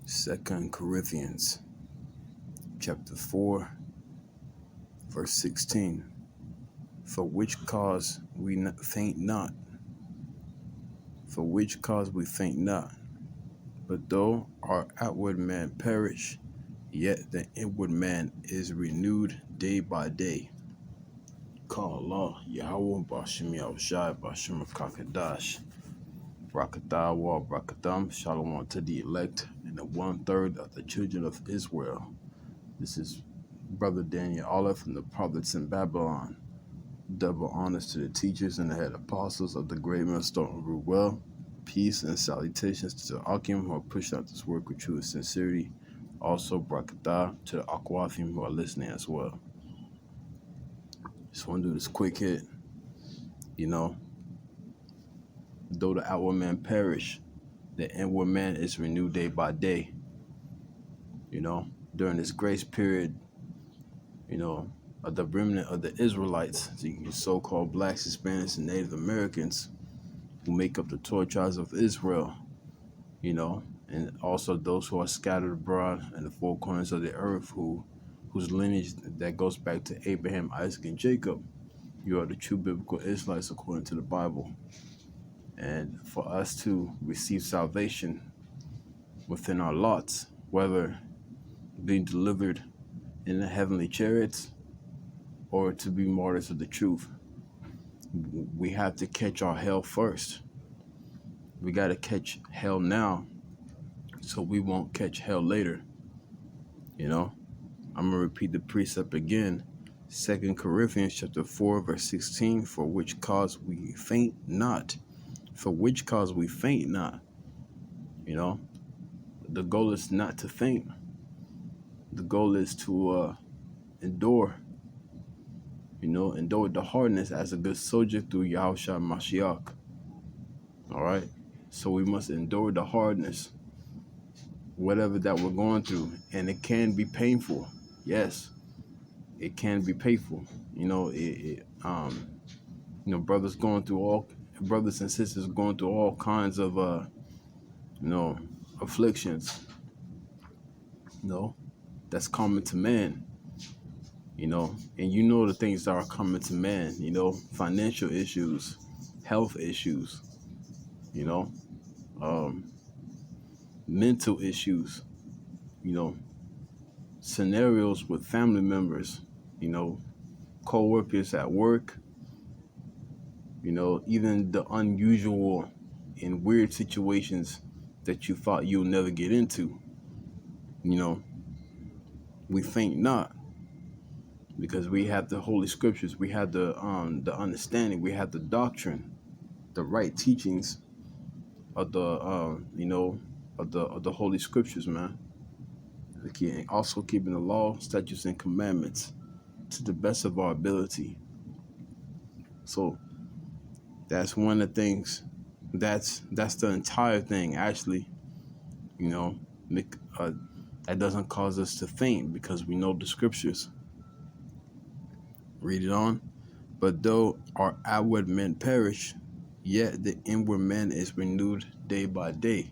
Second Corinthians chapter 4, verse 16. For which cause we faint not. For which cause we faint not. But though our outward man perish, yet the inward man is renewed day by day. Call Allah, Yahweh, Bashim Yahushai, Bashim Kakadash, Rakatawa, Brakatam, Shalom to the elect, and the 1/3 of the children of Israel. This is Brother Daniel Olive from the prophets in Babylon. Double honors to the teachers and the head apostles of the great millstone rule well. Peace and salutations to the Akim who are pushing out this work with true sincerity. Also, Brakatah to the Aquathim who are listening as well. Just want to do this quick hit. Though the outward man perish, the inward man is renewed day by day. During this grace period, of the remnant of the Israelites, the so-called blacks, Hispanics, and Native Americans who make up the 12 tribes of Israel, and also those who are scattered abroad in the four corners of the earth, whose lineage that goes back to Abraham, Isaac, and Jacob. You are the true biblical Israelites according to the Bible. And for us to receive salvation within our lots, whether being delivered in the heavenly chariots or to be martyrs of the truth, we have to catch our hell first. We got to catch hell now so we won't catch hell later. I'm going to repeat the precept again. 2 Corinthians chapter 4, verse 16, for which cause we faint not. For which cause we faint not. The goal is not to faint. The goal is to endure. Endure the hardness as a good soldier through Yahushua Mashiach. All right? So we must endure the hardness, whatever that we're going through. And it can be painful. Yes, it can be painful. Brothers and sisters going through all kinds of, afflictions. That's common to man. And the things that are common to man, financial issues, health issues, mental issues, scenarios with family members, co-workers at work, even the unusual and weird situations that you thought you'll never get into. We faint not because we have the Holy Scriptures, we have the understanding, we have the doctrine, the right teachings of the of the Holy Scriptures, man. Also keeping the law, statutes, and commandments to the best of our ability. So that's one of the things. That's the entire thing, actually. That doesn't cause us to faint because we know the Scriptures. Read it on. But though our outward man perish, yet the inward man is renewed day by day.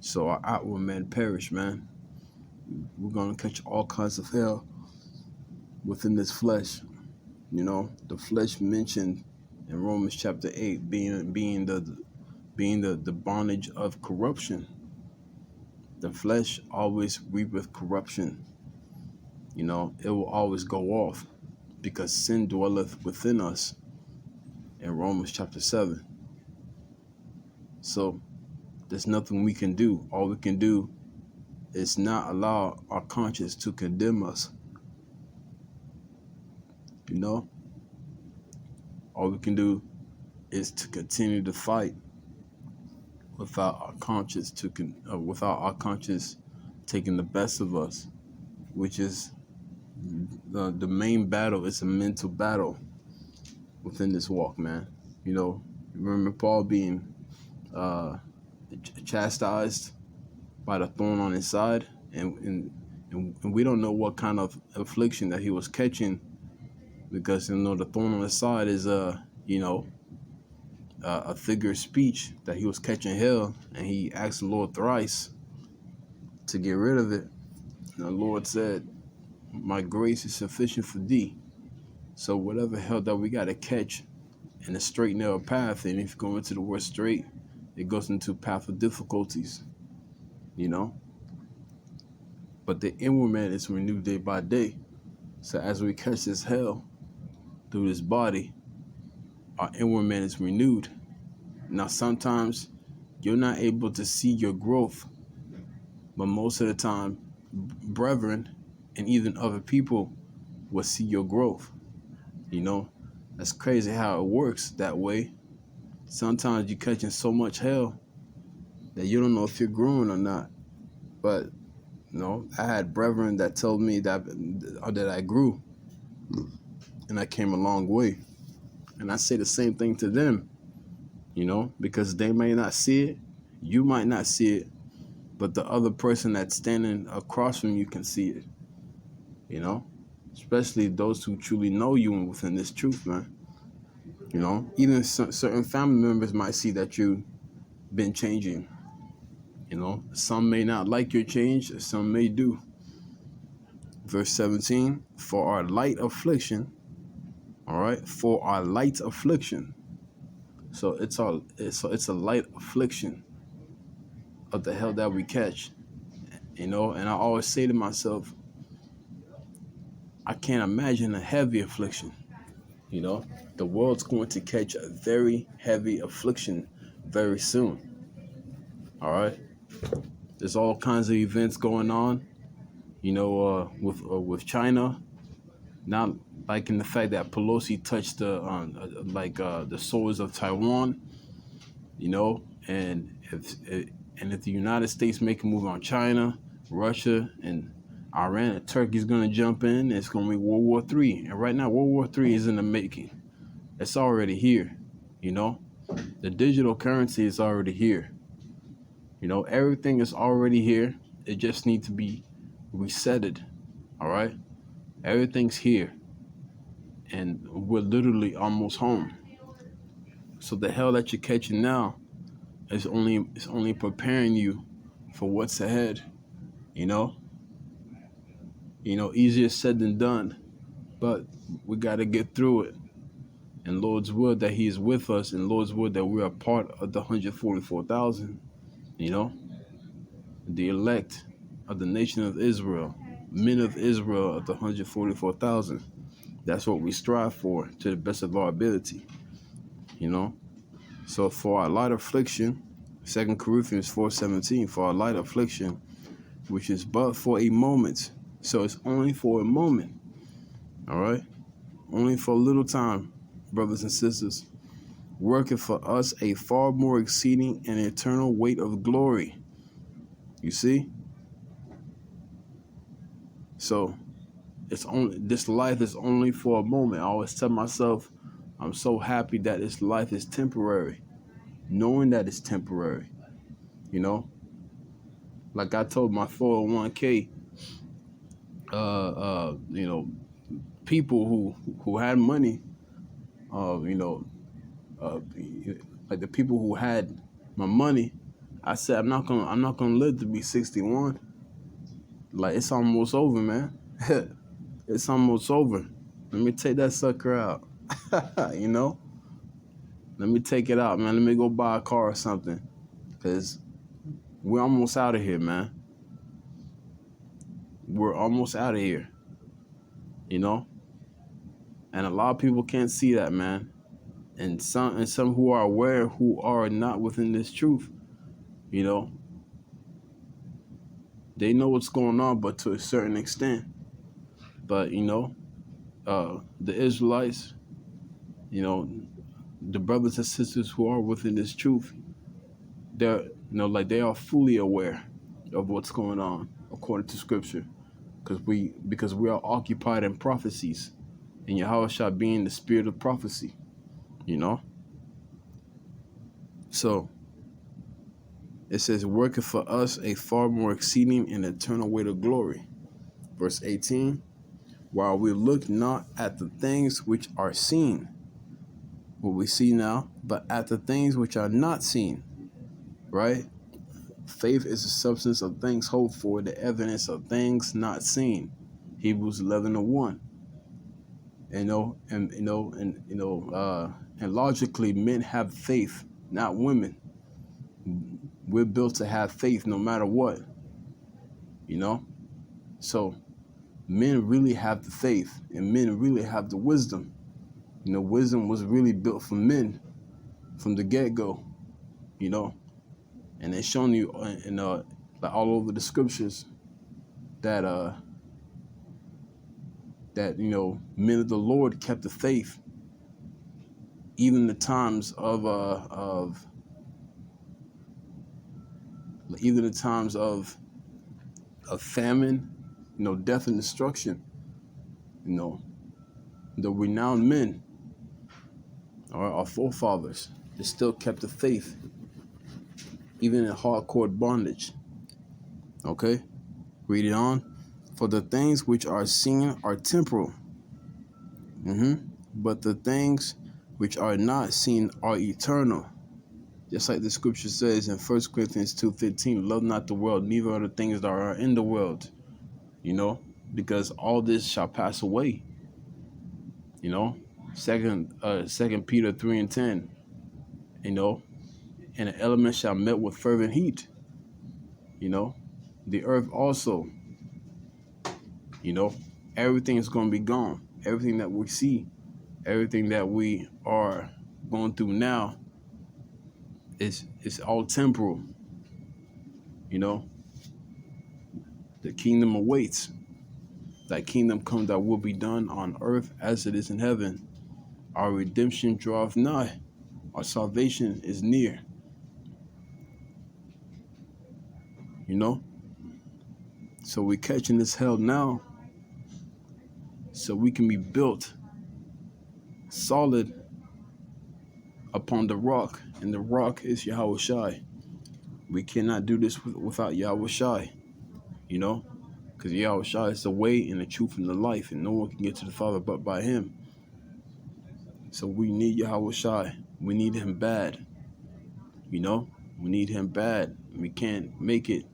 So our outward man perish, man. We're going to catch all kinds of hell within this flesh. The flesh mentioned in Romans chapter 8 being the bondage of corruption. The flesh always reapeth corruption. It will always go off because sin dwelleth within us in Romans chapter 7. So there's nothing we can do. All we can do is not allow our conscience to condemn us. All we can do is to continue to fight without our conscience taking the best of us, which is the main battle. Is a mental battle within this walk, man. Remember Paul being chastised by the thorn on his side, and we don't know what kind of affliction that he was catching, because the thorn on his side is a figure of speech that he was catching hell, and he asked the Lord thrice to get rid of it. And the Lord said, my grace is sufficient for thee. So whatever hell that we got to catch in a straight narrow path, and if you go into the word straight, it goes into a path of difficulties, you know. But the inward man is renewed day by day. So as we catch this hell through this body, our inward man is renewed. Now sometimes you're not able to see your growth, but most of the time, brethren and even other people will see your growth. You know, that's crazy how it works that way. Sometimes you're catching so much hell that you don't know if you're growing or not. But I had brethren that told me that I grew, and I came a long way. And I say the same thing to them, because they may not see it, you might not see it, but the other person that's standing across from you can see it, especially those who truly know you and within this truth, man. Even certain family members might see that you've been changing. Some may not like your change, some may do. Verse 17, for our light affliction, all right, for our light affliction. So it's a light affliction of the hell that we catch, and I always say to myself, I can't imagine a heavy affliction. The world's going to catch a very heavy affliction very soon. All right, there's all kinds of events going on, with China. Not like in the fact that Pelosi touched the shores of Taiwan, and if the United States make a move on China, Russia, and Iran, and Turkey's gonna jump in, it's gonna be World War III. And right now, World War III is in the making. It's already here. The digital currency is already here. Everything is already here. It just needs to be resetted. All right, everything's here, and we're literally almost home. So the hell that you're catching now is only preparing you for what's ahead. Easier said than done, but we got to get through it. And Lord's will that He is with us, and Lord's will that we are part of the 144,000. The elect of the nation of Israel, men of Israel of the 144,000. That's what we strive for to the best of our ability. So for our light affliction, 2 Corinthians 4:17, for our light affliction, which is but for a moment. So it's only for a moment. All right? Only for a little time, brothers and sisters. Working for us a far more exceeding and eternal weight of glory. You see? So this life is only for a moment. I always tell myself, I'm so happy that this life is temporary, knowing that it's temporary. Like I told my 401k, people who had money, like the people who had my money, I said I'm not gonna live to be 61. Like, it's almost over, man. It's almost over. Let me take that sucker out. Let me take it out, man. Let me go buy a car or something, because we're almost out of here, man. We're almost out of here, and a lot of people can't see that, man. And some who are aware, who are not within this truth, they know what's going on, but to a certain extent. But the Israelites, the brothers and sisters who are within this truth, they're they are fully aware of what's going on according to Scripture, because we are occupied in prophecies, and Yahushua being the spirit of prophecy. So it says, working for us a far more exceeding and eternal weight of glory. Verse 18, while we look not at the things which are seen, what we see now, but at the things which are not seen. Right? Faith is the substance of things hoped for, the evidence of things not seen. Hebrews 11:1. And logically, men have faith, not women. We're built to have faith no matter what. So men really have the faith, and men really have the wisdom. Wisdom was really built for men from the get-go. And it's shown you like all over the scriptures that men of the Lord kept the faith, even in the times of famine, death and destruction. The renowned men, our forefathers, they still kept the faith, even in hardcore bondage. Okay, read it on. For the things which are seen are temporal, but the things which are not seen are eternal. Just like the scripture says in 1 Corinthians 2:15, love not the world, neither are the things that are in the world. Because all this shall pass away. Second Peter 3:10, and the elements shall melt with fervent heat. The earth also, everything is going to be gone. Everything that we see, everything that we are going through now, it's all temporal. The kingdom awaits. Thy kingdom come, that will be done on earth as it is in heaven. Our redemption draweth nigh. Our salvation is near. So we're catching this hell now so we can be built solid upon the rock, and the rock is Yahweh Shai. We cannot do this without Yahweh Shai, because Yahweh Shai is the way and the truth and the life, and no one can get to the Father but by him. So we need Yahweh Shai. We need him bad. We need him bad. We can't make it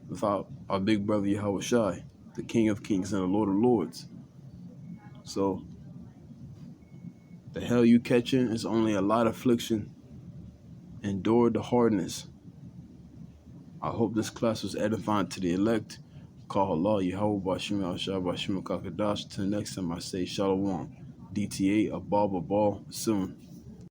without our big brother Yahweh Shai, the King of Kings and the Lord of Lords. So the hell you catching is only a light affliction. Endure the hardness. I hope this class was edifying to the elect. Call Allah, Yahweh, Bashim al-Shah, Bashim al-Kakadash. Till next time I say Shalom. DTA, Abal, soon.